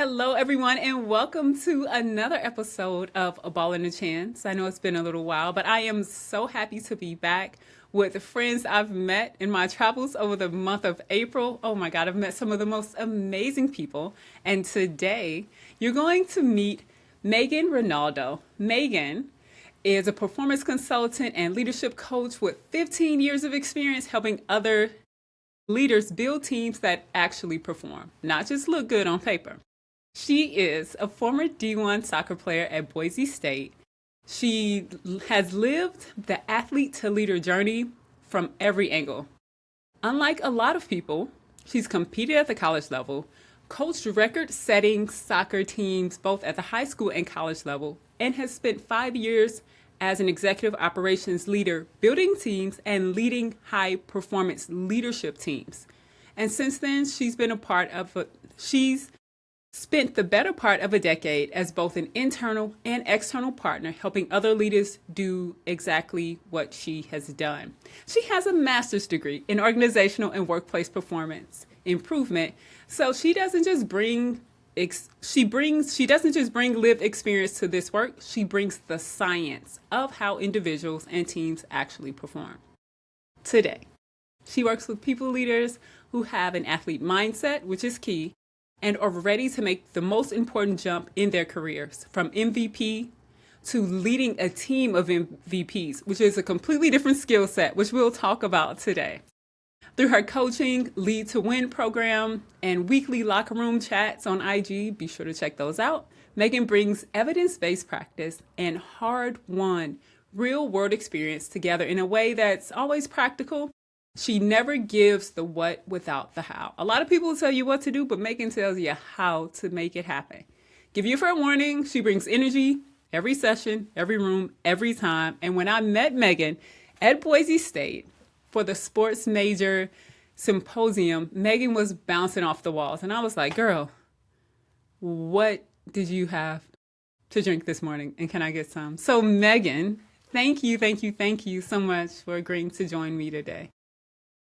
Hello, everyone, and welcome to another episode of A Ball and a Chance. I know it's been a little while, but I am so happy to be back with the friends I've met in my travels over the month of April. Oh my God, I've met some of the most amazing people. And today, you're going to meet Megan Rinaldo. Megan is a performance consultant and leadership coach with 15 years of experience helping other leaders build teams that actually perform, not just look good on paper. She is a former D1 soccer player at Boise State. She has lived the athlete to leader journey from every angle. Unlike a lot of people, she's competed at the college level, coached record-setting soccer teams both at the high school and college level, and has spent 5 years as an executive operations leader, building teams and leading high-performance leadership teams. And since then, she's spent the better part of a decade as both an internal and external partner, helping other leaders do exactly what she has done. She has a master's degree in organizational and workplace performance improvement. So she doesn't just bring lived experience to this work. She brings the science of how individuals and teams actually perform. Today, she works with people leaders who have an athlete mindset, which is key, and are ready to make the most important jump in their careers, from MVP to leading a team of MVPs, which is a completely different skill set, which we'll talk about today. Through her coaching, Lead to Win program, and weekly locker room chats on IG, be sure to check those out, Megan brings evidence-based practice and hard-won, real-world experience together in a way that's always practical. She never gives the what without the how. A lot of people tell you what to do, but Megan tells you how to make it happen. Give you a fair warning, she brings energy every session, every room, every time. And when I met Megan at Boise State for the sports major symposium, Megan was bouncing off the walls. And I was like, girl, what did you have to drink this morning? And can I get some? So Megan, thank you so much for agreeing to join me today.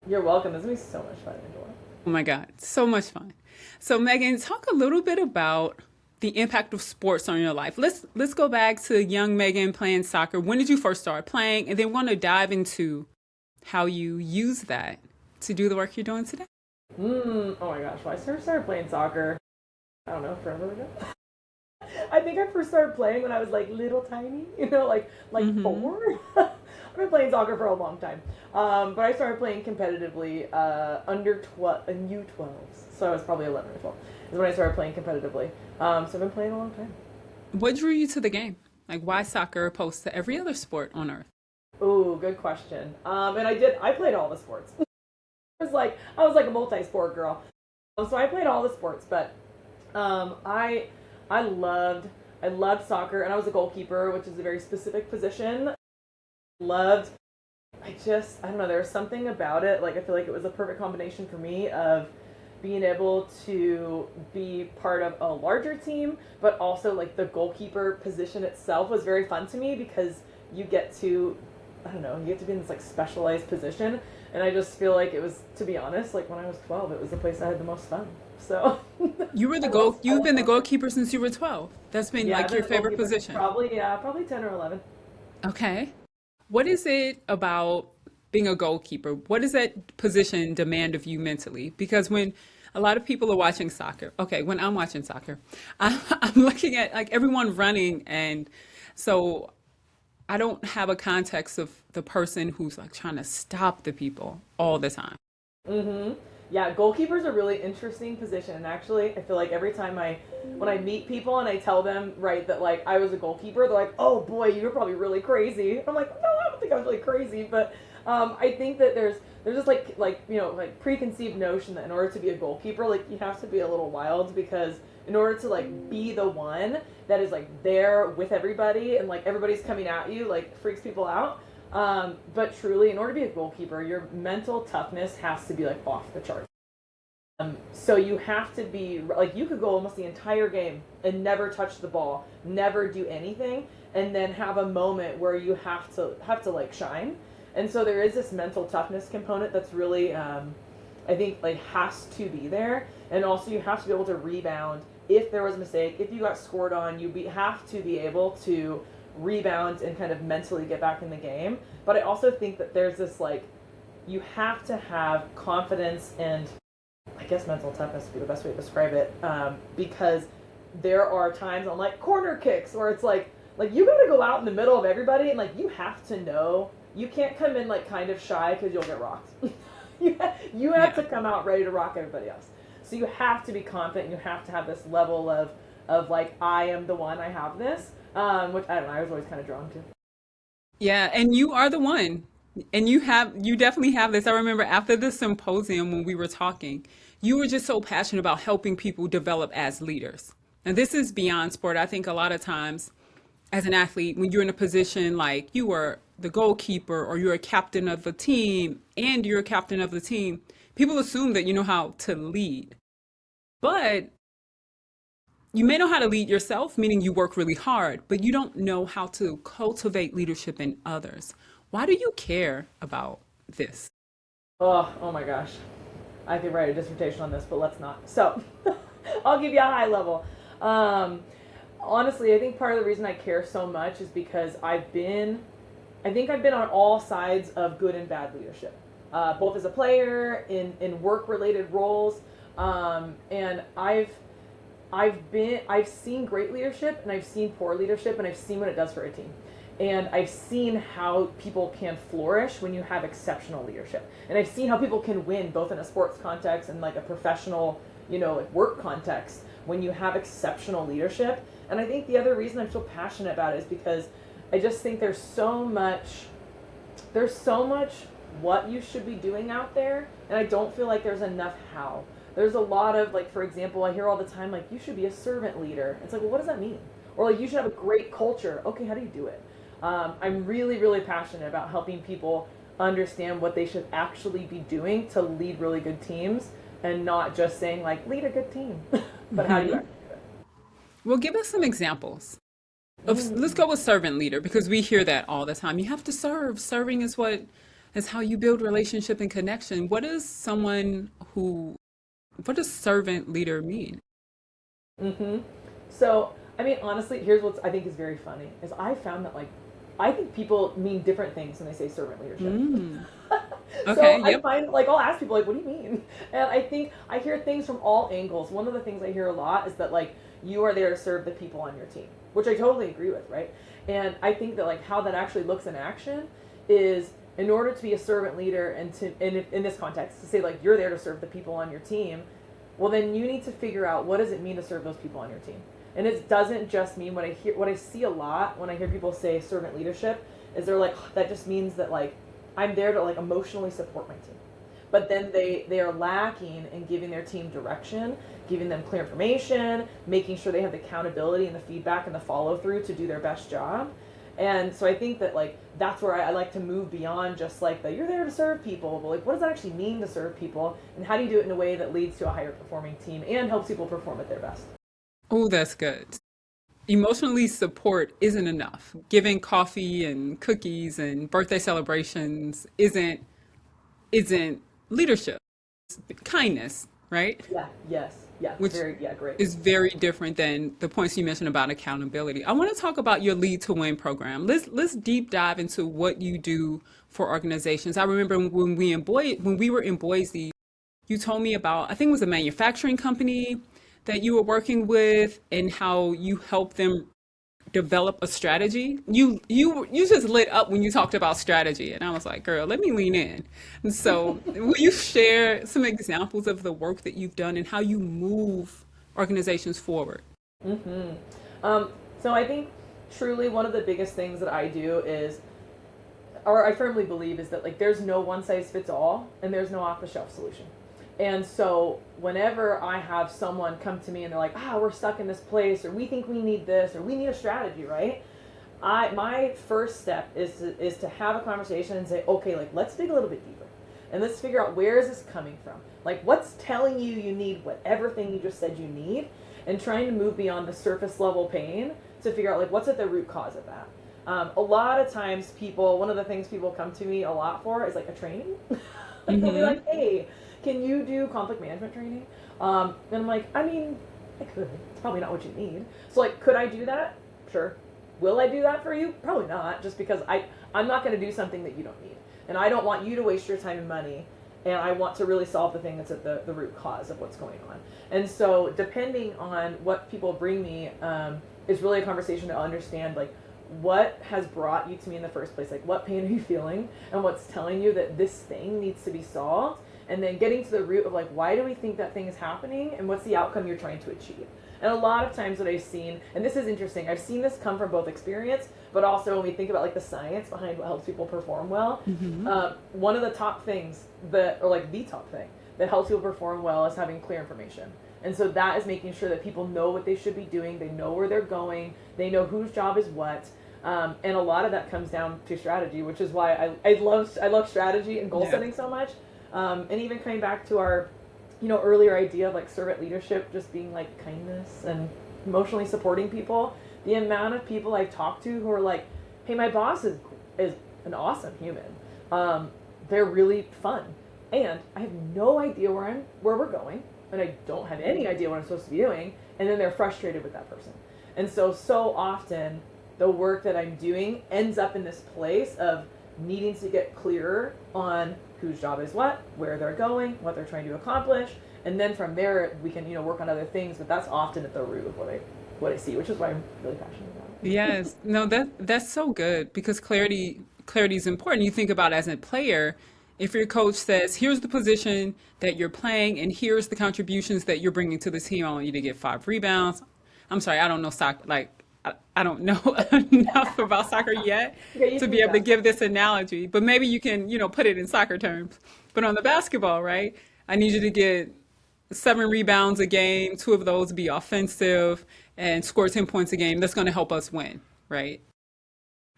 You're welcome. This is going to be so much fun to enjoy. Oh my God, so much fun. So Megan, talk a little bit about the impact of sports on your life. Let's go back to young Megan playing soccer. When did you first start playing? And then want to dive into how you use that to do the work you're doing today. Oh my gosh. Well, I first started playing soccer, I don't know, forever ago. I think I first started playing when I was like little tiny, like 4. I've been playing soccer for a long time. But I started playing competitively under 12 and U12s. So I was probably 11 or 12 is when I started playing competitively. So I've been playing a long time. What drew you to the game? Like, why soccer opposed to every other sport on earth? Oh, good question. And I played all the sports. I was like a multi-sport girl. So I played all the sports, but I loved soccer, and I was a goalkeeper, which is a very specific position. I don't know, there was something about it, like I feel like it was a perfect combination for me of being able to be part of a larger team, but also like the goalkeeper position itself was very fun to me because you get to be in this like specialized position, and I just feel like it was, to be honest, like when I was 12, it was the place I had the most fun. So You've been the goalkeeper since you were 12. That's been like your favorite position. Probably 10 or 11. Okay. What is it about being a goalkeeper? What does that position demand of you mentally? Because when a lot of people are watching soccer, when I'm watching soccer, I'm looking at like everyone running. And so I don't have a context of the person who's like trying to stop the people all the time. Yeah, goalkeeper's a really interesting position. And actually, I feel like every time when I meet people and I tell them, right, that like I was a goalkeeper, they're like, oh boy, you're probably really crazy. I'm like, no, I don't think I was really crazy. But I think that there's just like preconceived notion that in order to be a goalkeeper, like you have to be a little wild, because in order to like be the one that is like there with everybody and like everybody's coming at you, like freaks people out. But truly, in order to be a goalkeeper, your mental toughness has to be like off the charts. So you have to be like, you could go almost the entire game and never touch the ball, never do anything, and then have a moment where you have to like shine. And so there is this mental toughness component that's really I think like has to be there, and also you have to be able to rebound if there was a mistake. If you got scored on, have to be able to rebound and kind of mentally get back in the game. But I also think that there's this like, you have to have confidence and I guess mental toughness would be the best way to describe it, because there are times on like corner kicks where it's like you got to go out in the middle of everybody, and like you have to know you can't come in like kind of shy because you'll get rocked. you have to come out ready to rock everybody else. So you have to be confident. You have to have this level of like, I am the one. I have this, which I don't know. I was always kind of drawn to. Yeah, and you are the one. And you definitely have this. I remember after the symposium when we were talking, you were just so passionate about helping people develop as leaders. And this is beyond sport. I think a lot of times as an athlete, when you're in a position like you are the goalkeeper or you're a captain of the team and you're a captain of the team, people assume that you know how to lead. But you may know how to lead yourself, meaning you work really hard, but you don't know how to cultivate leadership in others. Why do you care about this? Oh my gosh. I could write a dissertation on this, but let's not. So I'll give you a high level. Honestly, I think part of the reason I care so much is because I think I've been on all sides of good and bad leadership, both as a player, in work-related roles, and I've seen great leadership and I've seen poor leadership and I've seen what it does for a team. And I've seen how people can flourish when you have exceptional leadership. And I've seen how people can win both in a sports context and like a professional, like work context when you have exceptional leadership. And I think the other reason I'm so passionate about it is because I just think there's so much what you should be doing out there, and I don't feel like there's enough how. There's a lot of like, for example, I hear all the time like, you should be a servant leader. It's like, well, what does that mean? Or like, you should have a great culture. Okay, how do you do it? I'm really, really passionate about helping people understand what they should actually be doing to lead really good teams, and not just saying like, lead a good team, but how do you actually do it? Well, give us some examples. Let's go with servant leader because we hear that all the time. You have to serve. Serving is how you build relationship and connection. What does servant leader mean? So, I mean, honestly, here's what I think is very funny is I found that like, I think people mean different things when they say servant leadership. Okay, So I find like, I'll ask people like, what do you mean? And I think I hear things from all angles. One of the things I hear a lot is that like, you are there to serve the people on your team, which I totally agree with, right? And I think that like how that actually looks in action is, in order to be a servant leader and in this context to say like you're there to serve the people on your team, well then you need to figure out what does it mean to serve those people on your team. And it doesn't just mean what I see a lot when I hear people say servant leadership is they're like, that just means that like I'm there to like emotionally support my team. But then they are lacking in giving their team direction, giving them clear information, making sure they have the accountability and the feedback and the follow through to do their best job. And so I think that like that's where I like to move beyond just like the you're there to serve people, but like what does that actually mean to serve people, and how do you do it in a way that leads to a higher performing team and helps people perform at their best? Oh, that's good. Emotionally support isn't enough. Giving coffee and cookies and birthday celebrations isn't leadership. It's kindness, right? Yeah, yes, yeah, Which very, yeah, great. is very different than the points you mentioned about accountability. I want to talk about your Lead to Win program. Let's deep dive into what you do for organizations. I remember when we were in Boise, you told me about, I think it was a manufacturing company that you were working with and how you helped them develop a strategy. You just lit up when you talked about strategy, and I was like, girl, let me lean in. And so, will you share some examples of the work that you've done and how you move organizations forward? So I think truly one of the biggest things that I do is, or I firmly believe, is that like there's no one size fits all and there's no off the shelf solution. And so whenever I have someone come to me and they're like, we're stuck in this place, or we think we need this, or we need a strategy, right? My first step is to have a conversation and say, okay, like let's dig a little bit deeper and let's figure out where is this coming from? Like what's telling you need whatever thing you just said you need, and trying to move beyond the surface level pain to figure out like what's at the root cause of that. A lot of times one of the things people come to me a lot for is like a training. Like they'll be like, hey, can you do conflict management training? And I'm like, I mean, I could. It's probably not what you need. So like, could I do that? Sure. Will I do that for you? Probably not, just because I'm not going to do something that you don't need. And I don't want you to waste your time and money. And I want to really solve the thing that's at the root cause of what's going on. And so depending on what people bring me, is really a conversation to understand, like, what has brought you to me in the first place? Like, what pain are you feeling? And what's telling you that this thing needs to be solved? And then getting to the root of, like, why do we think that thing is happening? And what's the outcome you're trying to achieve? And a lot of times what I've seen, and this is interesting, I've seen this come from both experience, but also when we think about, like, the science behind what helps people perform well, one of the top things that, or like the top thing that helps people perform well is having clear information. And so that is making sure that people know what they should be doing, they know where they're going, they know whose job is what. And a lot of that comes down to strategy, which is why I love strategy and goal setting so much. And even coming back to our, earlier idea of like servant leadership, just being like kindness and emotionally supporting people. The amount of people I've talked to who are like, hey, my boss is an awesome human. They're really fun. And I have no idea where we're going. And I don't have any idea what I'm supposed to be doing. And then they're frustrated with that person. And so often the work that I'm doing ends up in this place of needing to get clearer on whose job is what, where they're going, what they're trying to accomplish. And then from there, we can, work on other things. But that's often at the root of what I see, which is why I'm really passionate about it. Yes. No, that's so good because clarity is important. You think about as a player, if your coach says, here's the position that you're playing and here's the contributions that you're bringing to the team, I want you to get 5 rebounds. I'm sorry, I don't know soccer, like, I don't know enough about soccer yet to be able to give this analogy, but maybe you can, put it in soccer terms. But on the basketball, right, I need you to get 7 rebounds a game, 2 of those be offensive, and score 10 points a game. That's going to help us win, right?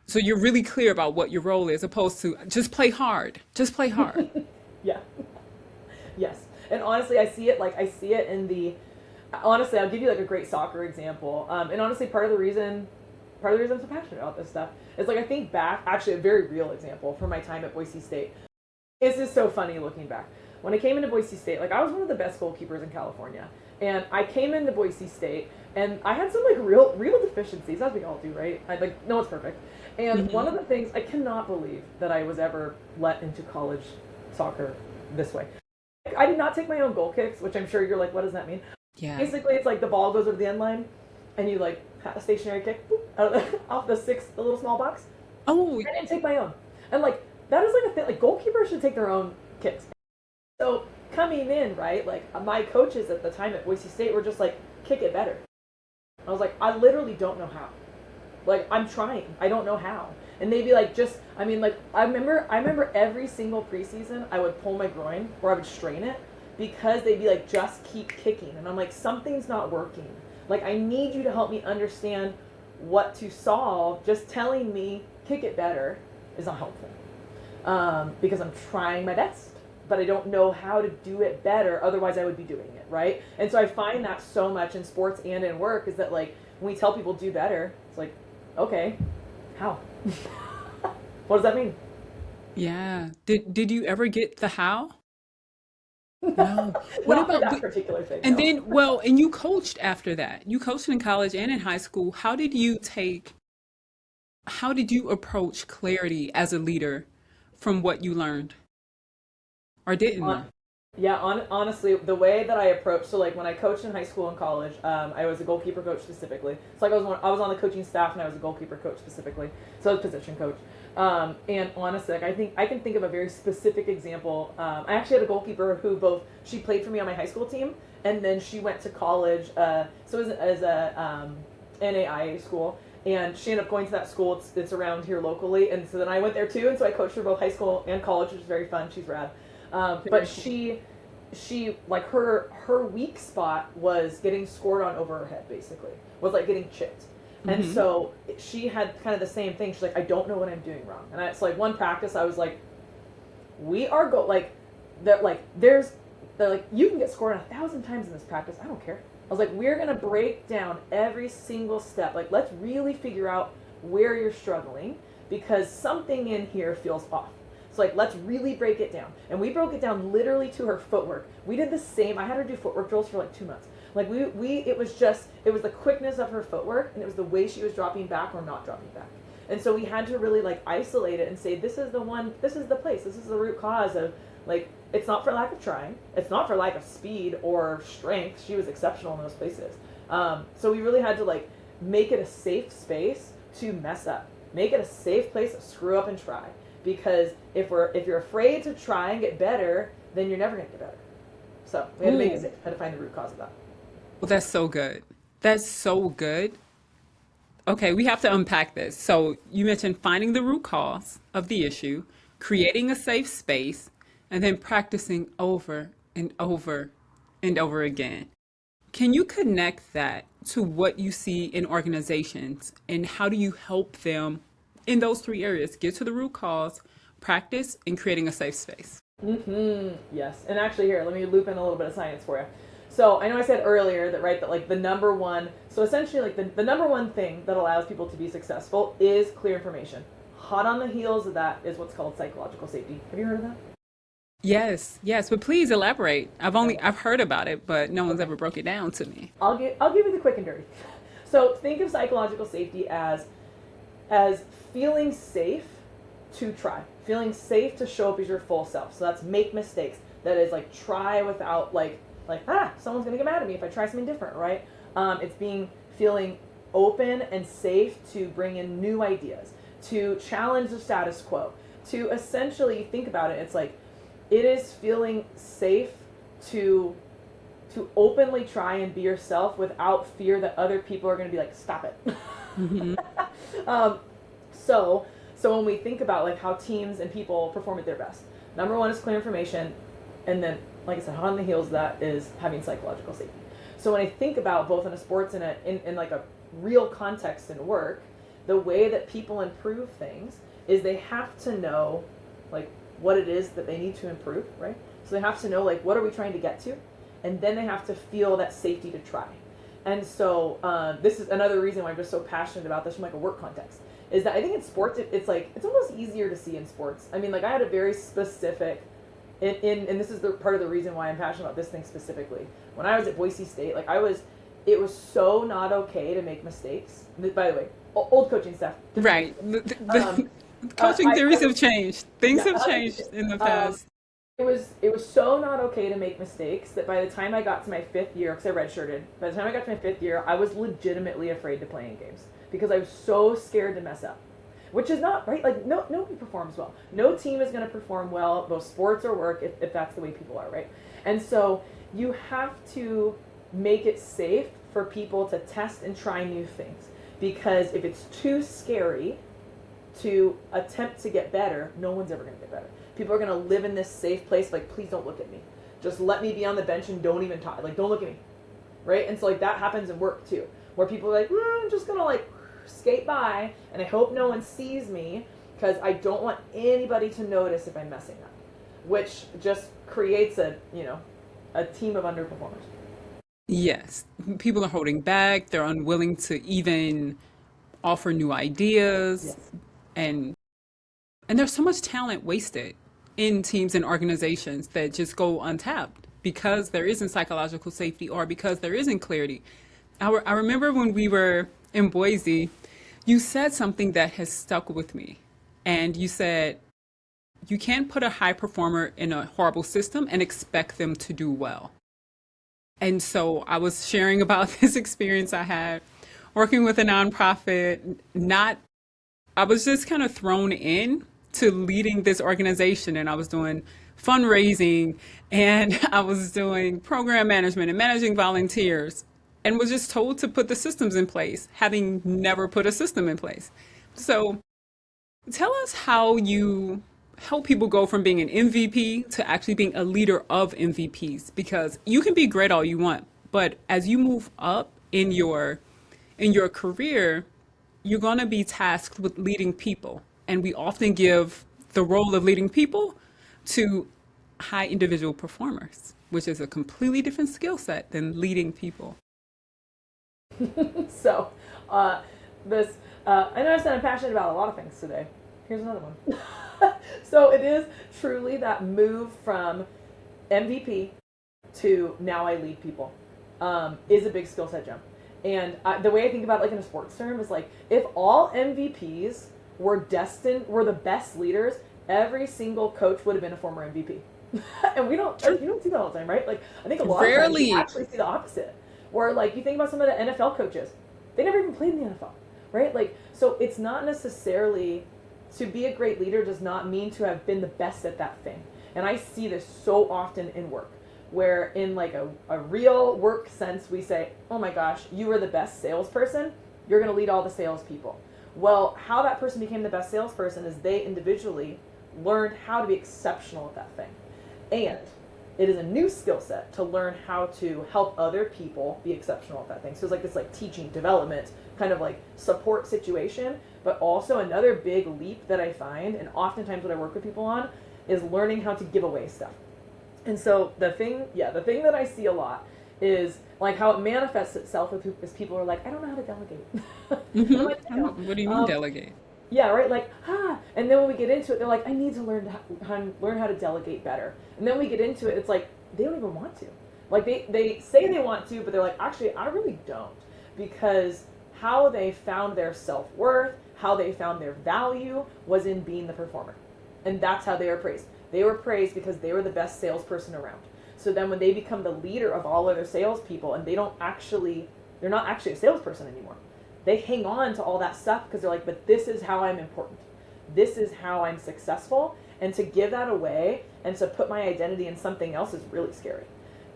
So you're really clear about what your role is, opposed to just play hard. Just play hard. Yeah. Yes. And honestly, I see it honestly, I'll give you like a great soccer example. And honestly, part of the reason I'm so passionate about this stuff is like, I think back, actually a very real example from my time at Boise State. This is so funny looking back. When I came into Boise State, like I was one of the best goalkeepers in California. And I came into Boise State and I had some like real deficiencies, as we all do, right? No one's perfect. And one of the things, I cannot believe that I was ever let into college soccer this way. I did not take my own goal kicks, which I'm sure you're like, what does that mean? Yeah. Basically, it's like the ball goes over the end line and you like a stationary kick off the little small box. Oh. I didn't take my own. And like, that is like a thing, like goalkeepers should take their own kicks. So coming in, right, like my coaches at the time at Boise State were just like, kick it better. I was like, I literally don't know how. Like, I'm trying. I don't know how. And they'd be like, I remember every single preseason I would pull my groin or I would strain it because they'd be like, just keep kicking. And I'm like, something's not working. Like, I need you to help me understand what to solve. Just telling me, kick it better is not helpful. Because I'm trying my best, but I don't know how to do it better. Otherwise I would be doing it, right? And so I find that so much in sports and in work is that like, when we tell people do better, it's like, okay, how? What does that mean? Yeah. Did you ever get the how? No. What Not for about that particular thing, and no. then and you coached after that. You coached in college and in high school. How did you approach clarity as a leader from what you learned or didn't learn? Yeah, honestly, the way that I approach, so like when I coached in high school and college, I was a goalkeeper coach specifically. So like I was on the coaching staff and I was a goalkeeper coach specifically. So I was a position coach. And honestly, like I can think of a very specific example. I actually had a goalkeeper who she played for me on my high school team, and then she went to college. So it was as a NAIA school, and she ended up going to that school. It's around here locally, and so then I went there too, and so I coached her both high school and college, which was very fun. She's rad. But she like her weak spot was getting scored on over her head, basically, was like getting chipped. And so she had kind of the same thing. She's like, I don't know what I'm doing wrong. And it's like one practice I was like, we are they're like, you can get scored 1,000 times in this practice. I don't care. I was like, we're going to break down every single step. Like, let's really figure out where you're struggling because something in here feels off. So like, let's really break it down. And we broke it down literally to her footwork. We did the same. I had her do footwork drills for like 2 months. Like it was the quickness of her footwork, and it was the way she was dropping back or not dropping back. And so we had to really like isolate it and say, this is the one, this is the place, this is the root cause of, like, it's not for lack of trying, it's not for lack of speed or strength. She was exceptional in those places. So we really had to like make it a safe space to mess up, make it a safe place to screw up and try. Because if you're afraid to try and get better, then you're never gonna get better. So we had to make it safe, had to find the root cause of that. Well, that's so good. That's so good. Okay, we have to unpack this. So you mentioned finding the root cause of the issue, creating a safe space, and then practicing over and over and over again. Can you connect that to what you see in organizations, and how do you help them in those three areas? Get to the root cause, practice, and creating a safe space. Yes. And actually, here, let me loop in a little bit of science for you. So I know I said earlier that, right, that like the number one, so essentially like the number one thing that allows people to be successful is clear information. Hot on the heels of that is what's called psychological safety. Have you heard of that? Yes, yes, but please elaborate. I've heard about it, but no one's ever broke it down to me. I'll give you the quick and dirty. So think of psychological safety as feeling safe to try, feeling safe to show up as your full self. So that's make mistakes. That is like try without someone's gonna get mad at me if I try something different, right? It's feeling open and safe to bring in new ideas, to challenge the status quo, to essentially think about it. It's like it is feeling safe to openly try and be yourself without fear that other people are gonna be like, stop it. So when we think about like how teams and people perform at their best, number one is clear information, and then, like I said, on the heels of that is having psychological safety. So when I think about both in a sports and in like a real context in work, the way that people improve things is they have to know like what it is that they need to improve, right? So they have to know like what are we trying to get to, and then they have to feel that safety to try. And so this is another reason why I'm just so passionate about this from like a work context, is that I think in sports it's almost easier to see in sports. I mean, like I had a very specific and this is the part of the reason why I'm passionate about this thing specifically. When I was at Boise State, it was so not okay to make mistakes. By the way, old coaching staff. Right. The coaching theories have changed. Things have changed in the past. It was so not okay to make mistakes that by the time I got to my 5th year, because I redshirted, by the time I got to my 5th year, I was legitimately afraid to play in games because I was so scared to mess up. Which is not, right? Like, nobody performs well. No team is going to perform well, both sports or work, if that's the way people are, right? And so you have to make it safe for people to test and try new things. Because if it's too scary to attempt to get better, no one's ever going to get better. People are going to live in this safe place, like, please don't look at me. Just let me be on the bench and don't even talk. Like, don't look at me, right? And so, like, that happens in work, too. Where people are like, I'm just going to, like, skate by, and I hope no one sees me because I don't want anybody to notice if I'm messing up, which just creates a team of underperformers. Yes, people are holding back. They're unwilling to even offer new ideas, Yes. and there's so much talent wasted in teams and organizations that just go untapped because there isn't psychological safety or because there isn't clarity. I remember when we were in Boise, you said something that has stuck with me. And you said, you can't put a high performer in a horrible system and expect them to do well. And so I was sharing about this experience I had working with a nonprofit. I was just kind of thrown in to leading this organization, and I was doing fundraising and I was doing program management and managing volunteers, and was just told to put the systems in place, having never put a system in place. So tell us how you help people go from being an MVP to actually being a leader of MVPs, because you can be great all you want, but as you move up in your career, you're going to be tasked with leading people. And we often give the role of leading people to high individual performers, which is a completely different skill set than leading people. So, I know I said I'm passionate about a lot of things today. Here's another one. So it is truly that move from MVP to now I lead people, is a big skill set jump. And the way I think about it, like in a sports term, is like if all MVPs were the best leaders, every single coach would have been a former MVP. And we don't you don't see that all the time, right? Like I think a lot of times you Rarely. actually see the opposite, where like you think about some of the NFL coaches, they never even played in the NFL, right? Like so it's not necessarily to be a great leader does not mean to have been the best at that thing. And I see this so often in work, where in like a real work sense, we say, oh my gosh, you were the best salesperson, you're going to lead all the salespeople. Well, how that person became the best salesperson is they individually learned how to be exceptional at that thing. And it is a new skill set to learn how to help other people be exceptional at that thing. So it's like this like teaching development kind of like support situation, but also another big leap that I find, and oftentimes what I work with people on, is learning how to give away stuff. And so the thing that I see a lot is like how it manifests itself is people are like, I don't know how to delegate. And I'm like, I know. What do you mean delegate? Yeah, right. Like, and then when we get into it, they're like, I need to learn how to delegate better. And then we get into it, it's like they don't even want to. Like they say they want to, but they're like, actually, I really don't, because how they found their self-worth, how they found their value was in being the performer, and that's how they were praised. They were praised because they were the best salesperson around. So then when they become the leader of all other salespeople, and they're not actually a salesperson anymore, they hang on to all that stuff because they're like, but this is how I'm important. This is how I'm successful. And to give that away and to put my identity in something else is really scary.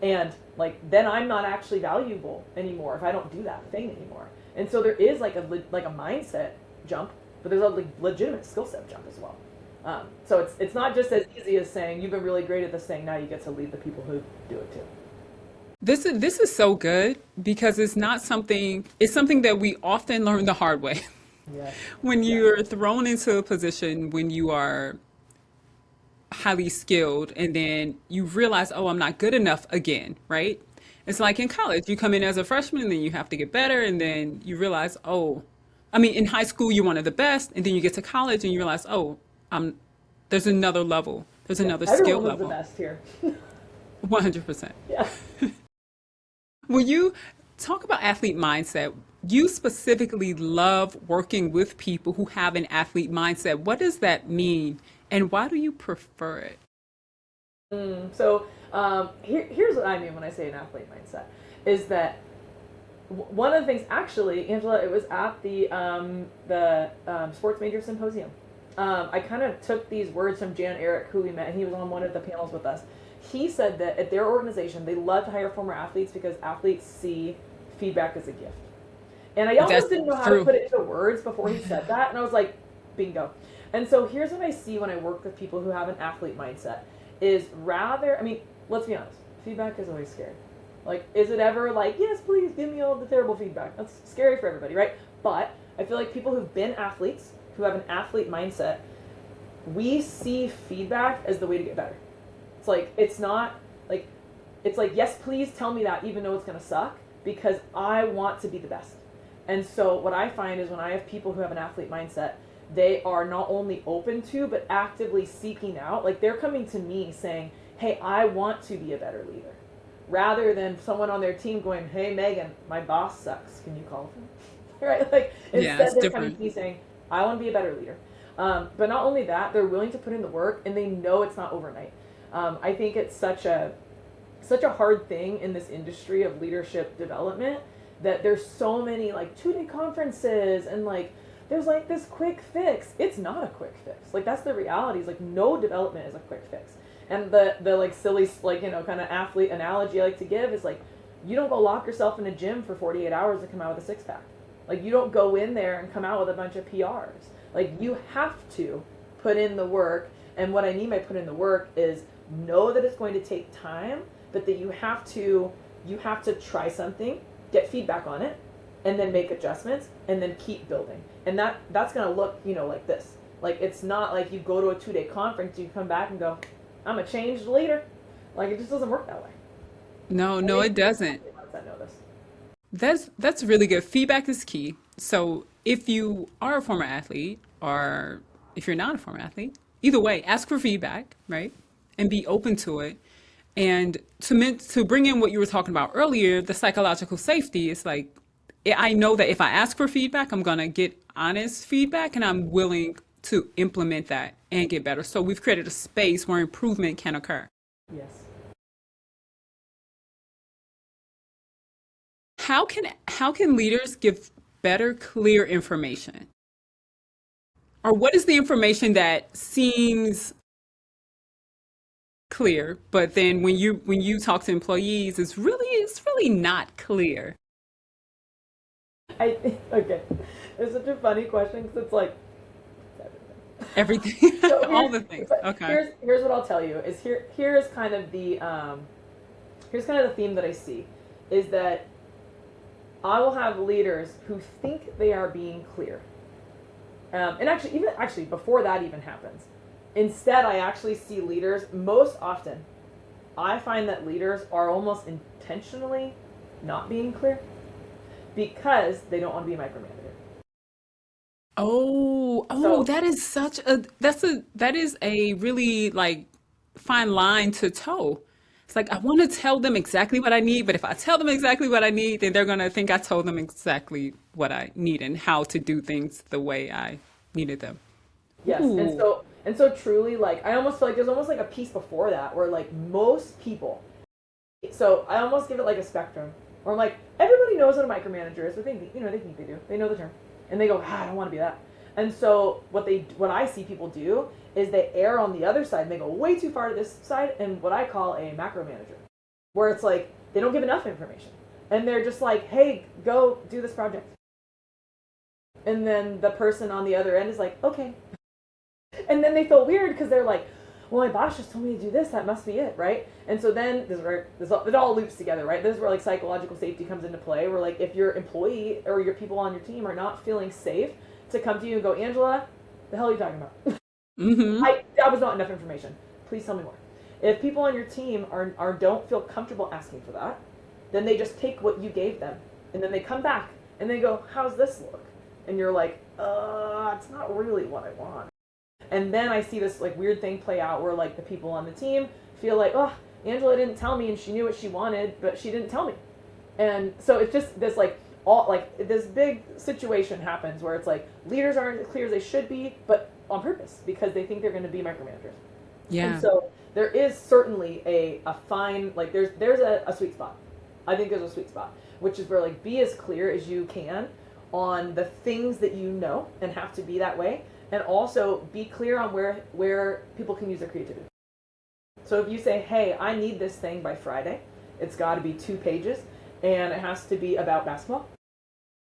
And like, then I'm not actually valuable anymore if I don't do that thing anymore. And so there is like a mindset jump, but there's a legitimate skill set jump as well. So it's not just as easy as saying you've been really great at this thing, now you get to lead the people who do it too. This is so good because it's something that we often learn the hard way. Yeah. When Yeah. you're thrown into a position when you are highly skilled and then you realize, oh, I'm not good enough again, right? It's like in college, you come in as a freshman and then you have to get better and then you realize, oh, I mean, in high school, you're one of the best, and then you get to college and you realize, oh, I'm, there's another level, there's Yeah. another skill Everyone was the level. best here. 100%. Yeah. When you talk about athlete mindset, you specifically love working with people who have an athlete mindset. What does that mean, and why do you prefer it? So here's what I mean when I say an athlete mindset is that one of the things, actually, Angela, it was at the sports major symposium. I kind of took these words from Jan Eric, who we met, and he was on one of the panels with us. He said that at their organization, they love to hire former athletes because athletes see feedback as a gift. And I That's almost didn't know how to true. put it into words before he said that, and I was like, bingo. And so here's what I see when I work with people who have an athlete mindset is rather, I mean, let's be honest, feedback is always scary. Like, is it ever like, yes, please give me all the terrible feedback? That's scary for everybody, right? But I feel like people who've been athletes, who have an athlete mindset, we see feedback as the way to get better. It's like, it's like, yes, please tell me that even though it's going to suck because I want to be the best. And so what I find is when I have people who have an athlete mindset, they are not only open to, but actively seeking out, like they're coming to me saying, hey, I want to be a better leader. Rather than someone on their team going, hey, Megan, my boss sucks. Can you call him? Right? Like, Yeah, instead it's they're coming different. to me saying, I want to be a better leader. But not only that, they're willing to put in the work and they know it's not overnight. I think it's such a hard thing in this industry of leadership development that there's so many like 2-day conferences and like there's like this quick fix. It's not a quick fix. Like that's the reality. Is like no development is a quick fix. And the like silly like kind of athlete analogy I like to give is like you don't go lock yourself in a gym for 48 hours to come out with a six pack. Like you don't go in there and come out with a bunch of PRs. Like you have to put in the work. And what I mean by put in the work is know that it's going to take time, but that you have to try something, get feedback on it, and then make adjustments and then keep building. And that's going to look, like this. Like it's not like you go to a 2-day conference, you come back and go, I'm a changed leader. Like it just doesn't work that way. No, I no, think it doesn't. that know this. That's really good. Feedback is key. So if you are a former athlete, or if you're not a former athlete, either way, ask for feedback, right? And be open to it. And to bring in what you were talking about earlier, the psychological safety is like, I know that if I ask for feedback, I'm going to get honest feedback and I'm willing to implement that and get better. So we've created a space where improvement can occur. Yes. How can leaders give better, clear information? Or what is the information that seems clear, but then when you talk to employees, it's really not clear. I okay. It's such a funny question because it's like it's everything. Everything, So all the things. but Okay. here's what I'll tell you is here's kind of the here's kind of the theme that I see is that I will have leaders who think they are being clear, and actually before that even happens, instead I actually see leaders most often. I find that leaders are almost intentionally not being clear because they don't want to be a micromanager. Oh, So that is a really like fine line to toe. It's like I want to tell them exactly what I need, but if I tell them exactly what I need, then they're gonna think I told them exactly what I need and how to do things the way I needed them. yes, Ooh. and so truly, like I almost feel like there's almost like a piece before that where like most people. So I almost give it like a spectrum, where I'm like everybody knows what a micromanager is, but they think they do, they know the term, and they go, I don't want to be that. And so what I see people do is they err on the other side, and they go way too far to this side, and what I call a macro manager, where it's like they don't give enough information, and they're just like, hey, go do this project, and then the person on the other end is like, okay, and then they feel weird because they're like, well, my boss just told me to do this, that must be it, right? And so then it all loops together, right? This is where like psychological safety comes into play, where like if your employee or your people on your team are not feeling safe to come to you and go, Angela, the hell are you talking about? Mm-hmm. That was not enough information, please tell me more. If people on your team are don't feel comfortable asking for that, then they just take what you gave them and then they come back and they go, how's this look? And you're like, it's not really what I want. And then I see this like weird thing play out where like the people on the team feel like, oh, Angela didn't tell me and she knew what she wanted, but she didn't tell me. And so it's just this like all like this big situation happens where it's like leaders aren't as clear as they should be, but on purpose because they think they're going to be micromanagers. And Yeah. so there is certainly a fine like there's a sweet spot. I think there's a sweet spot, which is where like be as clear as you can on the things that you know and have to be that way, and also be clear on where people can use their creativity. So if you say, hey, I need this thing by Friday, it's got to be 2 pages and it has to be about basketball.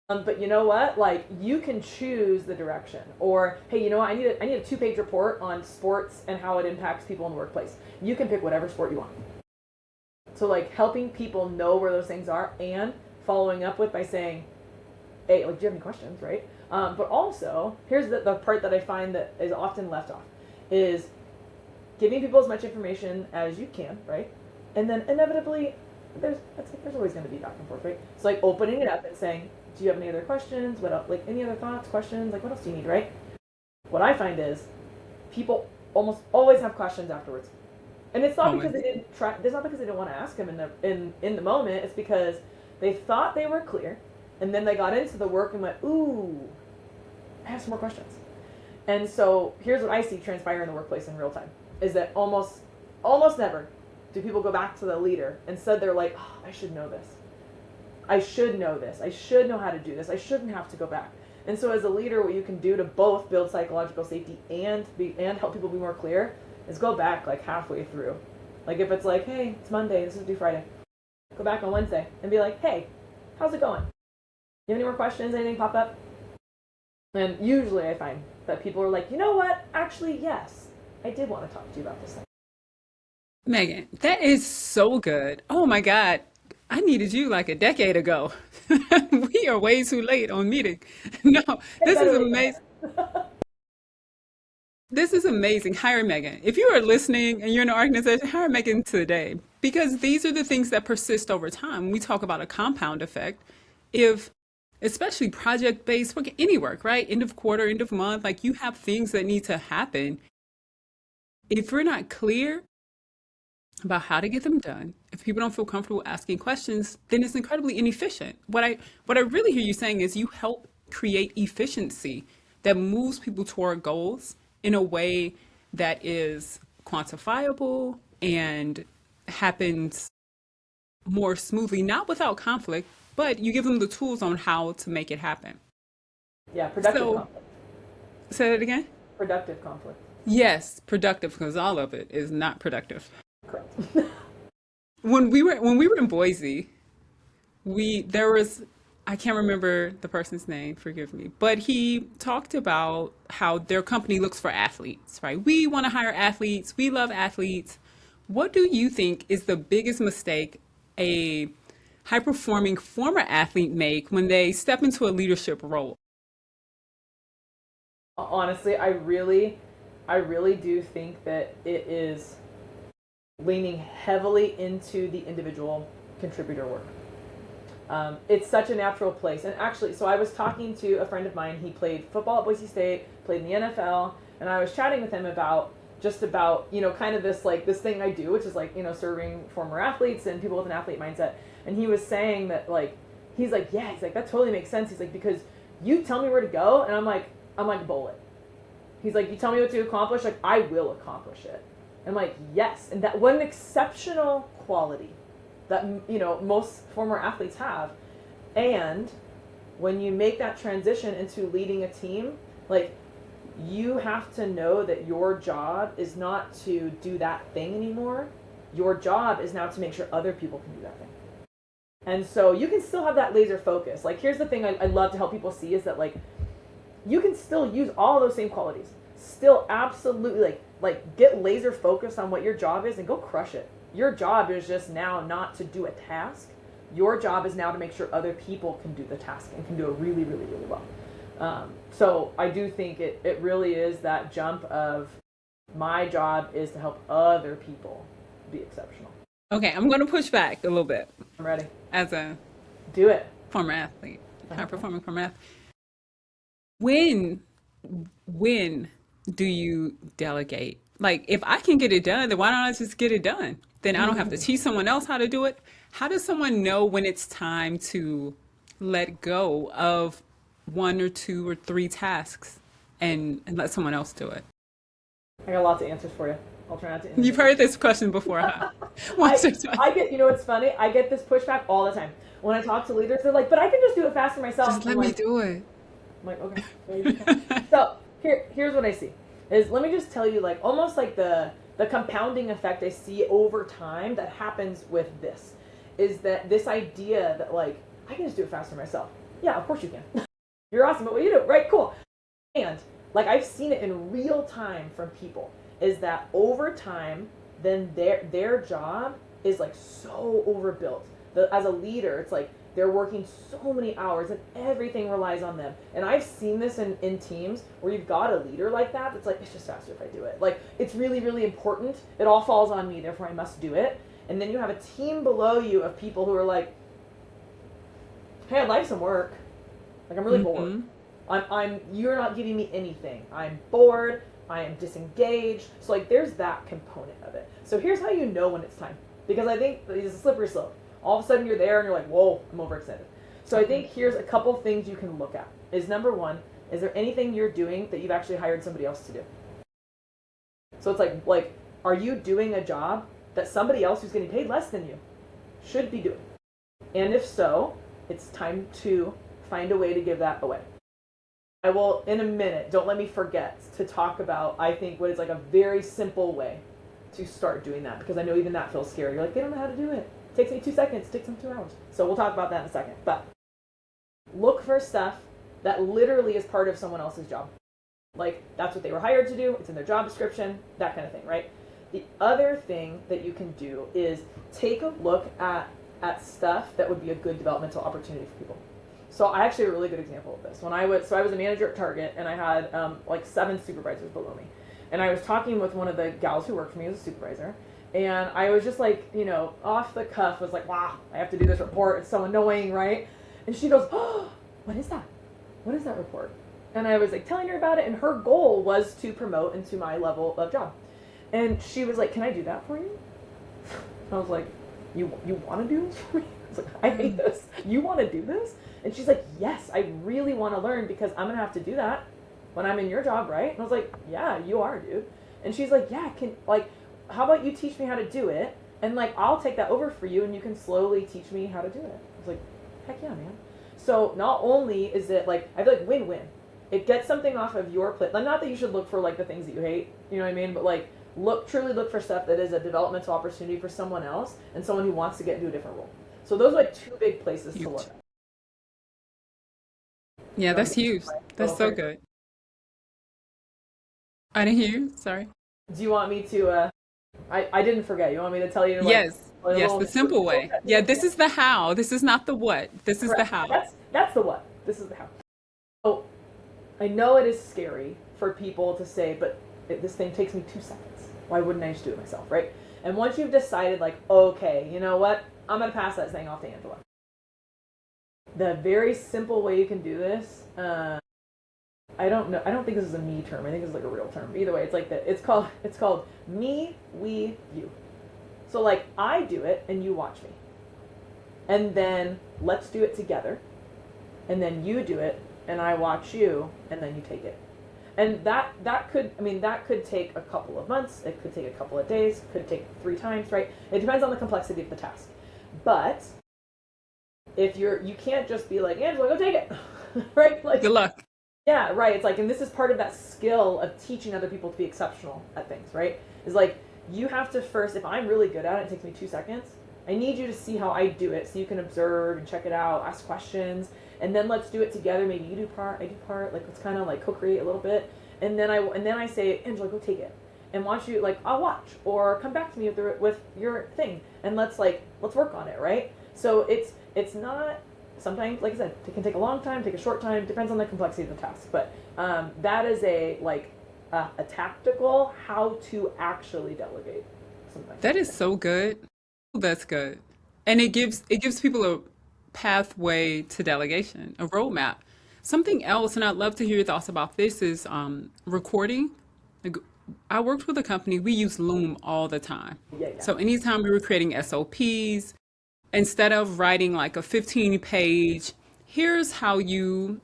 But you know what? Like you can choose the direction. Or hey, you know what? I need a 2 page report on sports and how it impacts people in the workplace. You can pick whatever sport you want. So like helping people know where those things are and following up with by saying, hey, like do you have any questions, right? But also here's the part that I find that is often left off is giving people as much information as you can, right? And then inevitably there's always going to be back and forth, right? So like opening it up and saying, do you have any other questions? What else, like any other thoughts, questions? Like what else do you need, right? What I find is people almost always have questions afterwards, and it's not because Always. they didn't try. It's not because they didn't want to ask them in the moment. It's because they thought they were clear, and then they got into the work and went, ooh, I have some more questions. And so here's what I see transpire in the workplace in real time is that almost never do people go back to the leader and said they're like, oh, I should know this. I should know this. I should know how to do this. I shouldn't have to go back. And so as a leader, what you can do to both build psychological safety and help people be more clear is go back like halfway through. Like if it's like, hey, it's Monday, this is due Friday. Go back on Wednesday and be like, hey, how's it going? You have any more questions? Anything pop up? And usually I find that people are like, you know what? Actually, yes, I did want to talk to you about this thing. Megan, that is so good. Oh my God. I needed you like a decade ago. We are way too late on meeting. No, Hey, this is better late than amazing. never. This is amazing. Hire Megan. If you are listening and you're in an organization, hire Megan today because these are the things that persist over time. We talk about a compound effect. If, especially project based work, any work, right? End of quarter, end of month, like you have things that need to happen. If we're not clear about how to get them done, if people don't feel comfortable asking questions, then it's incredibly inefficient. What I really hear you saying is you help create efficiency that moves people toward goals in a way that is quantifiable and happens more smoothly, not without conflict, but you give them the tools on how to make it happen. Yeah, productive So, conflict. say that again? Productive conflict. Yes, productive, because all of it is not productive. Correct. When we were in Boise, we there was I can't remember the person's name, forgive me, but he talked about how their company looks for athletes, right? We want to hire athletes, we love athletes. What do you think is the biggest mistake a high performing former athlete make when they step into a leadership role? Honestly, I really do think that it is leaning heavily into the individual contributor work. It's such a natural place. And actually, so I was talking to a friend of mine. He played football at Boise State, played in the NFL, and I was chatting with him about just about, kind of this like this thing I do, which is like, serving former athletes and people with an athlete mindset. And he was saying that like he's like, yeah, he's like that totally makes sense. He's like, because you tell me where to go and I'm like bullet. He's like, you tell me what to accomplish, like I will accomplish it. I'm like, yes. And that what an exceptional quality that most former athletes have. And when you make that transition into leading a team, like you have to know that your job is not to do that thing anymore. Your job is now to make sure other people can do that thing. And so you can still have that laser focus. Like here's the thing I love to help people see is that like you can still use all those same qualities. Still absolutely like get laser focused on what your job is and go crush it. Your job is just now not to do a task. Your job is now to make sure other people can do the task and can do it really, really, really well. So I do think it really is that jump of my job is to help other people be exceptional. Okay, I'm going to push back a little bit I'm ready. as a Do it. former athlete, high Uh-huh. performing former athlete. When when do you delegate? Like, if I can get it done, then why don't I just get it done? Then I don't have to teach someone else how to do it. How does someone know when it's time to let go of one or two or three tasks and let someone else do it? I got lots of answers for you. I'll try not to You've inundate heard this question before, huh? I, Once or twice. I get, what's funny? I get this pushback all the time. When I talk to leaders, they're like, but I can just do it faster myself. Just let me do it. I'm like, okay. Well, you can. So here's what I see is let me just tell you like almost like the compounding effect I see over time that happens with this is that this idea that like I can just do it faster myself. Yeah, of course you can. You're awesome at what you do. Right, cool. And like I've seen it in real time from people is that over time then their job is like so overbuilt. As a leader, it's like they're working so many hours and everything relies on them. And I've seen this in teams where you've got a leader like that. It's like, it's just faster if I do it. Like, it's really, really important. It all falls on me, therefore I must do it. And then you have a team below you of people who are like, hey, I'd like some work. Like, I'm really bored. You're not giving me anything. I'm bored. I am disengaged. So, like, there's that component of it. So here's how you know when it's time. Because I think it's a slippery slope. All of a sudden you're there and you're like, whoa, I'm overextended. So I think here's a couple things you can look at. Is number one, is there anything you're doing that you've actually hired somebody else to do? So it's like, are you doing a job that somebody else who's getting paid less than you should be doing? And if so, it's time to find a way to give that away. I will, in a minute, don't let me forget to talk about, I think, what is like a very simple way to start doing that. Because I know even that feels scary. You're like, they don't know how to do it. Takes me 2 seconds, takes them 2 hours. So we'll talk about that in a second. But look for stuff that literally is part of someone else's job. Like, that's what they were hired to do. It's in their job description, that kind of thing, right? The other thing that you can do is take a look at stuff that would be a good developmental opportunity for people. So I actually have a really good example of this. I was a manager at Target, and I had like 7 supervisors below me. And I was talking with one of the gals who worked for me as a supervisor. And I was just like, off the cuff, was like, wow, I have to do this report. It's so annoying, right? And she goes, oh, what is that? What is that report? And I was like telling her about it. And her goal was to promote into my level of job. And she was like, "Can I do that for you?" I was like, "You want to do this for me?" I was like, "I hate this. You want to do this?" And she's like, "Yes, I really want to learn because I'm gonna have to do that when I'm in your job, right?" And I was like, "Yeah, you are, dude." And she's like, "Yeah, can like, how about you teach me how to do it, and like I'll take that over for you, and you can slowly teach me how to do it." I was like, "Heck yeah, man!" So not only is it like I feel like win-win, it gets something off of your plate. Like, not that you should look for like the things that you hate, you know what I mean? But like truly look for stuff that is a developmental opportunity for someone else and someone who wants to get into a different role. So those are like two big places to Huge. look at. Yeah, So I'm that's giving huge. my That's little so praise. good. I didn't hear you. Sorry. Do you want me to? I didn't forget. You want me to tell you like Yes. a Yes, little the simple little way. Yeah, technique? this is the how. This is not the what. This is the Correct. how. That's the what. This is the how. Oh, I know it is scary for people to say, but this thing takes me 2 seconds. Why wouldn't I just do it myself, right? And once you've decided, like, okay, you know what? I'm gonna pass that thing off to Angela. The very simple way you can do this. I don't know. I don't think this is a me term. I think it's like a real term. But either way, it's like that. It's called me, we, you. So like I do it and you watch me. And then let's do it together. And then you do it and I watch you and then you take it. And that could take a couple of months, it could take a couple of days, it could take 3 times, right? It depends on the complexity of the task. But if you can't just be like, Angela, go take it. Right? Like Good luck. yeah, right. It's like, and this is part of that skill of teaching other people to be exceptional at things, right? Is like, you have to first, if I'm really good at it, it takes me 2 seconds. I need you to see how I do it so you can observe and check it out, ask questions, and then let's do it together. Maybe you do part, I do part, like let's kind of like co-create a little bit. And then I say, Angela, go take it. And watch you, like, I'll watch, or come back to me with your thing, and let's work on it, right? So it's not, sometimes, like I said, it can take a long time, take a short time, depends on the complexity of the task. But that is a tactical how to actually delegate something. That is so good. That's good. And it gives people a pathway to delegation, a roadmap. Something else, and I'd love to hear your thoughts about this, is recording. Like, I worked with a company, we use Loom all the time. Yeah, yeah. So anytime we were creating SOPs, instead of writing like a 15-page, here's how you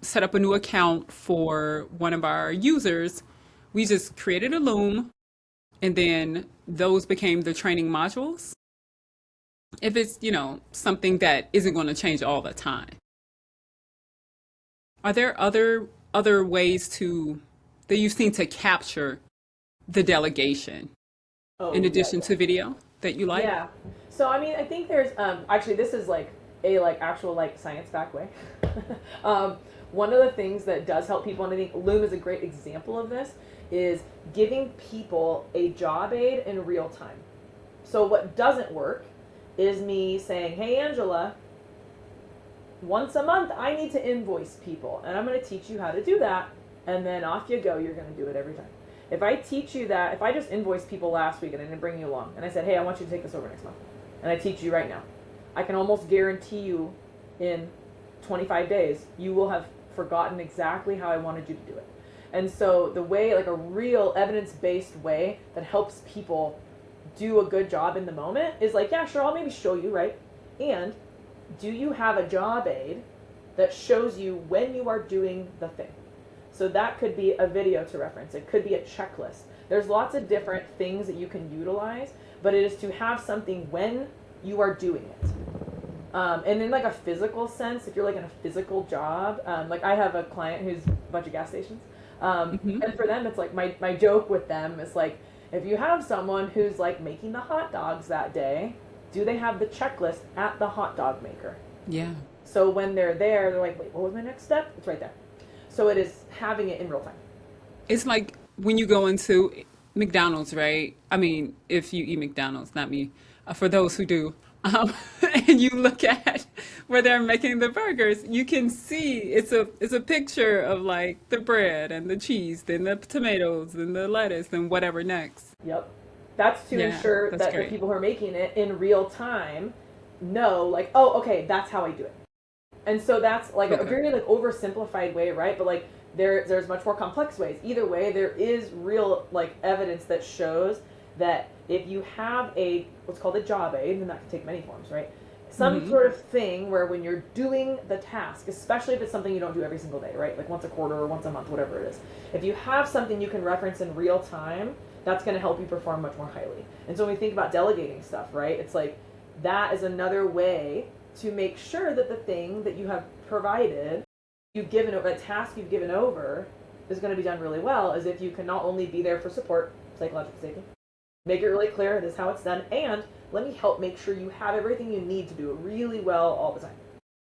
set up a new account for one of our users, we just created a Loom and then those became the training modules. If it's something that isn't going to change all the time. Are there other ways that you've seen to capture the delegation in Oh, yeah, addition yeah. to video that you like? Yeah. So I mean, I think there's actually this is like a actual science back way. um, One of the things that does help people, and I think Loom is a great example of this, is giving people a job aid in real time. So what doesn't work is me saying, "Hey Angela, once a month I need to invoice people, and I'm going to teach you how to do that." And then off you go. You're going to do it every time. If I teach you that, if I just invoiced people last week and I didn't bring you along, and I said, "Hey, I want you to take this over next month," and I teach you right now, I can almost guarantee you in 25 days you will have forgotten exactly how I wanted you to do it. And so the way, like a real evidence-based way that helps people do a good job in the moment is like, yeah, sure, I'll maybe show you, right? And do you have a job aid that shows you when you are doing the thing? So that could be a video to reference. It could be a checklist. There's lots of different things that you can utilize, but it is to have something when you are doing it. And in like a physical sense, if you're like in a physical job, like I have a client who's a bunch of gas stations. Hmm. And for them, it's like my joke with them is like, if you have someone who's like making the hot dogs that day, do they have the checklist at the hot dog maker? Yeah. So when they're there, they're like, wait, what was my next step? It's right there. So it is having it in real time. It's like when you go into McDonald's, right? I mean, if you eat McDonald's, not me, for those who do, and you look at where they're making the burgers, you can see it's a picture of like the bread and the cheese, then the tomatoes and the lettuce and whatever next. Yep. That's to Yeah, ensure that's that the great. people who are making it in real time know, like, oh, okay, that's how I do it. And so that's like a Okay. very like oversimplified way, right? But like there's much more complex ways. Either way, there is real like evidence that shows that if you have a what's called a job aid, and that can take many forms, right? Some Hmm. sort of thing where when you're doing the task, especially if it's something you don't do every single day, right? Like once a quarter or once a month, whatever it is. If you have something you can reference in real time, that's going to help you perform much more highly. And so when we think about delegating stuff, right? It's like that is another way to make sure that the thing that you have provided, you've given over, a task you've given over, is going to be done really well, as if you can not only be there for support, psychological safety, make it really clear this is how it's done, and let me help make sure you have everything you need to do it really well all the time.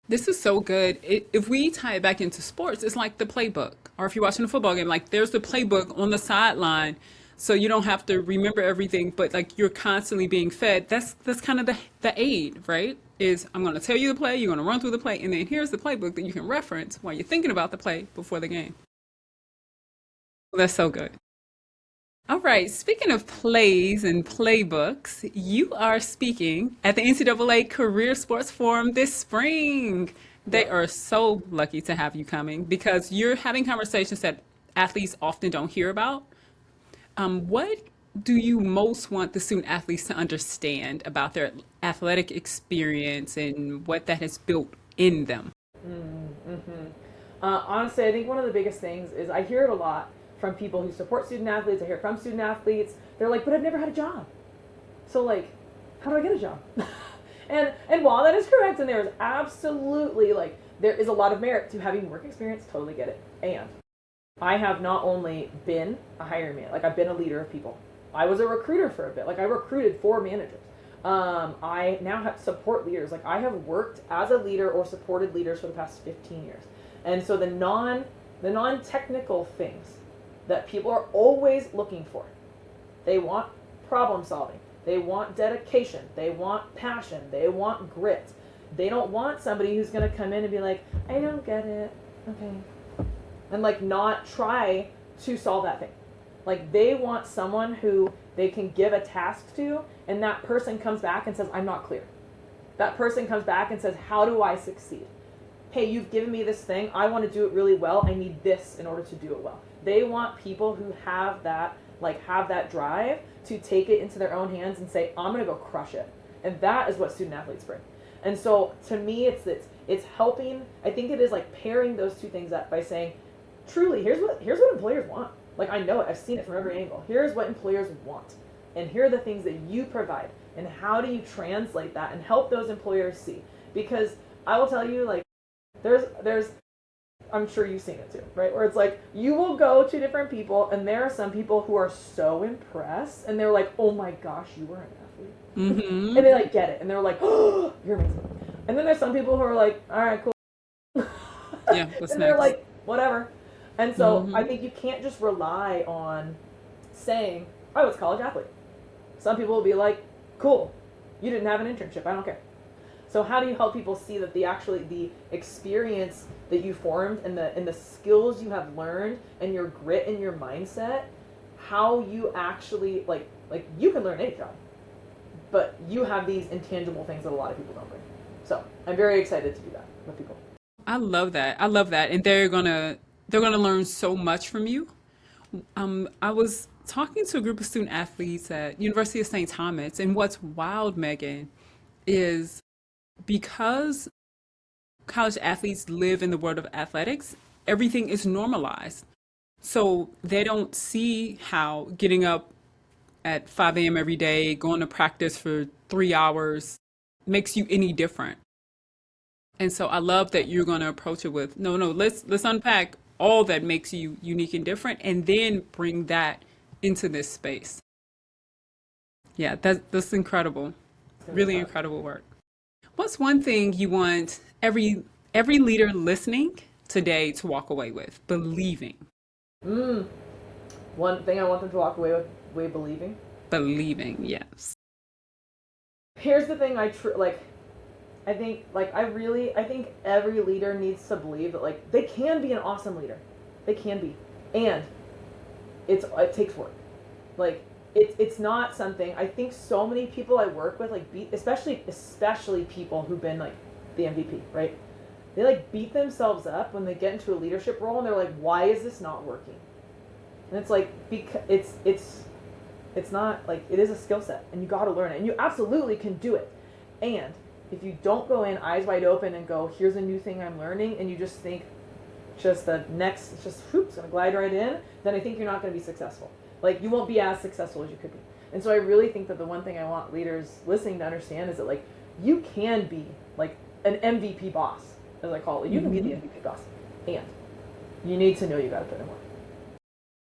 This is so good. If we tie it back into sports, it's like the playbook. Or if you're watching a football game, like there's the playbook on the sideline, so you don't have to remember everything, but like you're constantly being fed. That's kind of the aid, right? Is I'm going to tell you the play, you're going to run through the play, and then here's the playbook that you can reference while you're thinking about the play before the game. That's so good. All right, speaking of plays and playbooks, you are speaking at the NCAA Career Sports Forum this spring. They Yep. are so lucky to have you coming because you're having conversations that athletes often don't hear about. What do you most want the student athletes to understand about their athletic experience and what that has built in them? Mm-hmm. Honestly, I think one of the biggest things is I hear it a lot from people who support student athletes. I hear it from student athletes. They're like, but I've never had a job. So like, how do I get a job? And while that is correct, and there is absolutely like there is a lot of merit to having work experience, totally get it. And I have not only been a hiring man, like I've been a leader of people. I was a recruiter for a bit. Like I recruited for managers. I now have support leaders. Like I have worked as a leader or supported leaders for the past 15 years. And so the non technical things that people are always looking for. They want problem solving. They want dedication. They want passion. They want grit. They don't want somebody who's going to come in and be like, I don't get it. Okay. And like not try to solve that thing. Like they want someone who they can give a task to, and that person comes back and says, I'm not clear. That person comes back and says, how do I succeed? Hey, you've given me this thing. I want to do it really well. I need this in order to do it well. They want people who have that drive to take it into their own hands and say, I'm going to go crush it. And that is what student athletes bring. And so to me, it's helping. I think it is like pairing those two things up by saying, truly, here's what employers want. Like I know it. I've seen it from every angle. Here's what employers want. And here are the things that you provide. And how do you translate that and help those employers see? Because I will tell you, like, there's I'm sure you've seen it too, right? Where it's like you will go to different people and there are some people who are so impressed and they're like, oh my gosh, you were an athlete. Mm-hmm. And they like get it and they're like, oh, you're amazing. And then there's some people who are like, all right, cool. Yeah, what's And they're next? like, whatever. And so I Mm-hmm. think you can't just rely on saying, I was a college athlete. Some people will be like, cool, you didn't have an internship, I don't care. So how do you help people see that the experience that you formed and the skills you have learned and your grit and your mindset, how you actually like you can learn any job, but you have these intangible things that a lot of people don't bring. So I'm very excited to do that with people. I love that. I love that. And they're gonna learn so much from you. I was talking to a group of student athletes at University of St. Thomas, and what's wild, Megan, is because college athletes live in the world of athletics, everything is normalized. So they don't see how getting up at 5 a.m. every day, going to practice for 3 hours makes you any different. And so I love that you're going to approach it with, no, no, let's unpack all that makes you unique and different and then bring that into this space. Yeah, that's incredible. It's gonna be Really fun. incredible work. What's one thing you want every leader listening today to walk away with? Believing. Mm. One thing I want them to walk away with, way believing. Believing, yes. Here's the thing like I think I think every leader needs to believe that like they can be an awesome leader. They can be. And it takes work. Like it's not something I think so many people I work with like especially people who've been like the MVP, right? they like beat themselves up when they get into a leadership role and they're like, why is this not working? And it's like, because it's not like, it is a skill set and you got to learn it and you absolutely can do it. And if you don't go in eyes wide open and go, here's a new thing I'm learning, and you just think just the next, it's just whoop, it's gonna glide right in, then I think you're not gonna be successful. Like you won't be as successful as you could be. And so I really think that the one thing I want leaders listening to understand is that like you can be like an MVP boss, as I call it. You can be the MVP boss, and you need to know you got to put in work.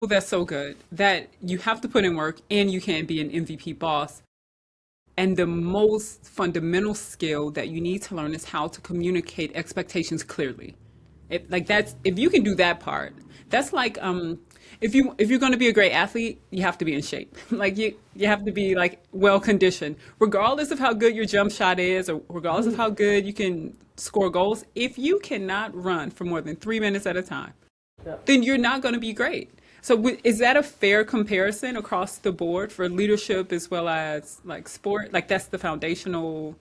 Well, that's so good that you have to put in work and you can't be an MVP boss. And the most fundamental skill that you need to learn is how to communicate expectations clearly. Like that's if you can do that part, that's like if you're going to be a great athlete, you have to be in shape. Like you have to be like well conditioned, regardless of how good your jump shot is, or regardless of how good you can score goals. If you cannot run for more than 3 minutes at a time, Yep. then you're not going to be great. So is that a fair comparison across the board for leadership as well as like sport? Like that's the foundational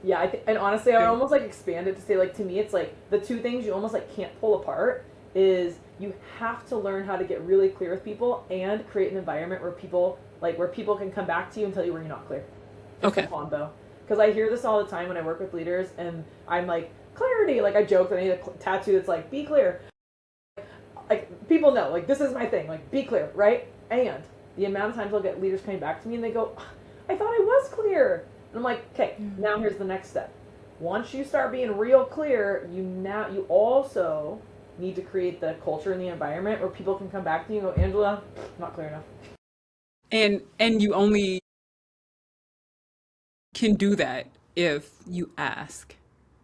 Yeah, and honestly, I would thing. almost like expand it to say like to me, it's like the two things you almost like can't pull apart is you have to learn how to get really clear with people and create an environment where people can come back to you and tell you where you're not clear. It's a Okay. combo. Because I hear this all the time when I work with leaders, and I'm like, clarity. Like I joke that I need a tattoo that's like, be clear. Like people know, like this is my thing. Like be clear, right? And the amount of times I'll get leaders coming back to me and they go, I thought I was clear. And I'm like, okay, now here's the next step. Once you start being real clear, you also need to create the culture and the environment where people can come back to you and go, Angela, not clear enough. And you only can do that if you ask.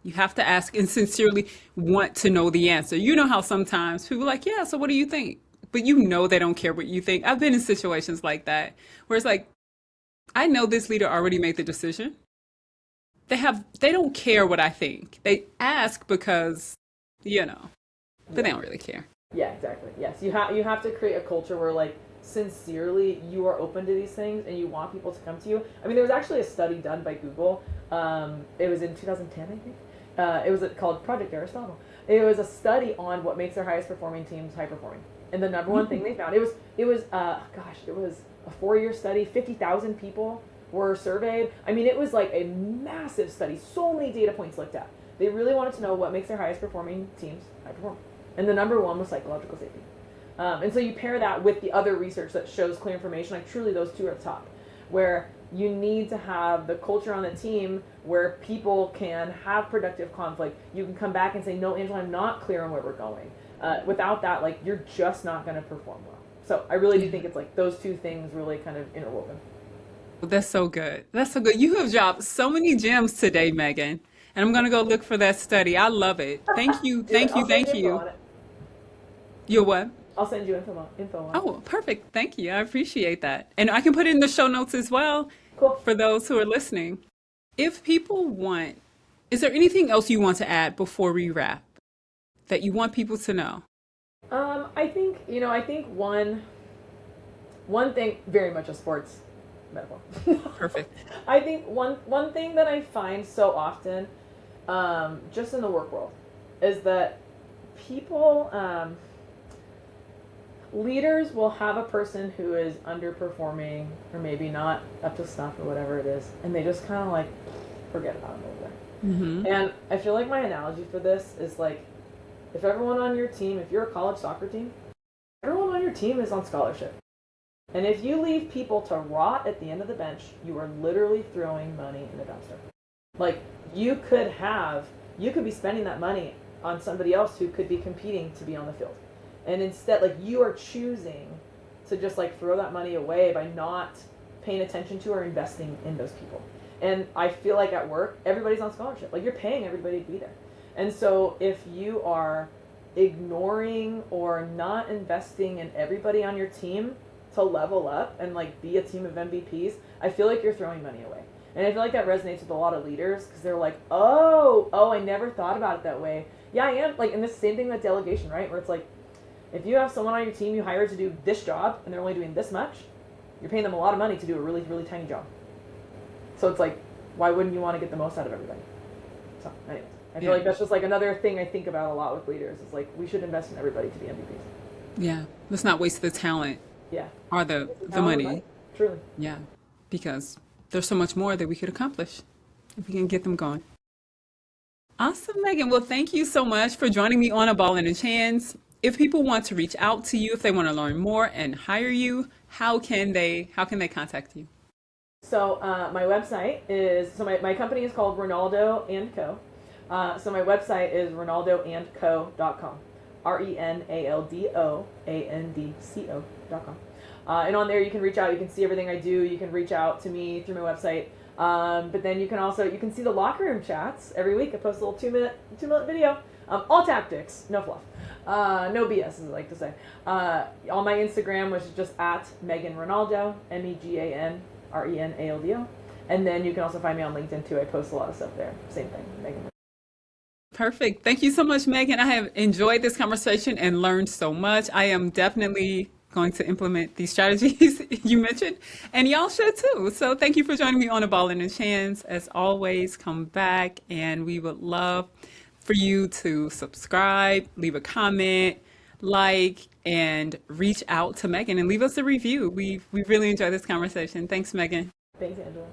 You have to ask and sincerely want to know the answer. You know how sometimes people are like, yeah, so what do you think? But you know they don't care what you think. I've been in situations like that where it's like, I know this leader already made the decision. They don't care what I think. They ask because, you know, but Yeah. they don't really care. Yeah, exactly. Yes, you have to create a culture where like sincerely you are open to these things and you want people to come to you. I mean, there was actually a study done by Google. It was in 2010, I think. It was called Project Aristotle. It was a study on what makes their highest performing teams high performing. And the number one thing they found, it was a 4-year study. 50,000 people were surveyed. I mean, it was like a massive study. So many data points looked at. They really wanted to know what makes their highest performing teams high performing. And the number one was psychological safety. And so you pair that with the other research that shows clear information, like truly those two are the top, where you need to have the culture on the team where people can have productive conflict. You can come back and say, no, Angela, I'm not clear on where we're going. Without that, like you're just not going to perform well. So I really do think it's like those two things really kind of interwoven. That's so good. That's so good. You have dropped so many gems today, Megan. And I'm going to go look for that study. I love it. Thank you. Do it. Thank you. I'll send Thank you info you. on it. You're what? I'll send you info on it. Oh, perfect. Thank you. I appreciate that. And I can put it in the show notes as well Cool. for those who are listening. If people want, is there anything else you want to add before we wrap that you want people to know? I think one thing, very much a sports metaphor. Perfect. I think one thing that I find so often, just in the work world, is that people, leaders will have a person who is underperforming or maybe not up to snuff or whatever it is, and they just kind of like forget about them over Hmm. there. And I feel like my analogy for this is like, if everyone on your team, if you're a college soccer team, everyone on your team is on scholarship. And if you leave people to rot at the end of the bench, you are literally throwing money in the dumpster. Like you could be spending that money on somebody else who could be competing to be on the field. And instead, like you are choosing to just like throw that money away by not paying attention to or investing in those people. And I feel like at work, everybody's on scholarship. Like you're paying everybody to be there. And so if you are ignoring or not investing in everybody on your team to level up and like be a team of MVPs, I feel like you're throwing money away. And I feel like that resonates with a lot of leaders because they're like, oh, I never thought about it that way. Yeah, I am. Like, and this same thing with delegation, right? Where it's like, if you have someone on your team you hire to do this job and they're only doing this much, you're paying them a lot of money to do a really, really tiny job. So it's like, why wouldn't you want to get the most out of everybody? So, anyways. I feel like that's just like another thing I think about a lot with leaders. Is like we should invest in everybody to be MVPs. Yeah. Let's not waste the talent Yeah. or the money. Truly. Yeah. Because there's so much more that we could accomplish if we can get them going. Awesome, Megan. Well, thank you so much for joining me on A Ball in Its Hands. If people want to reach out to you, if they want to learn more and hire you, how can they contact you? So my website is my company is called Rinaldo and Co. So my website is rinaldoandco.com. RENALDOANDCO.com. And on there you can reach out. You can see everything I do. You can reach out to me through my website. But then you can see the locker room chats every week. I post a little 2-minute video. All tactics, no fluff, no BS, as I like to say. On my Instagram, which is just at Megan Rinaldo, MEGANRENALDO. And then you can also find me on LinkedIn too. I post a lot of stuff there. Same thing, Megan. Perfect. Thank you so much, Megan. I have enjoyed this conversation and learned so much. I am definitely going to implement these strategies you mentioned, and y'all should too. So thank you for joining me on A Ball in Its Hands. As always, come back, and we would love for you to subscribe, leave a comment, like, and reach out to Megan and leave us a review. We really enjoyed this conversation. Thanks, Megan. Thanks, Angela.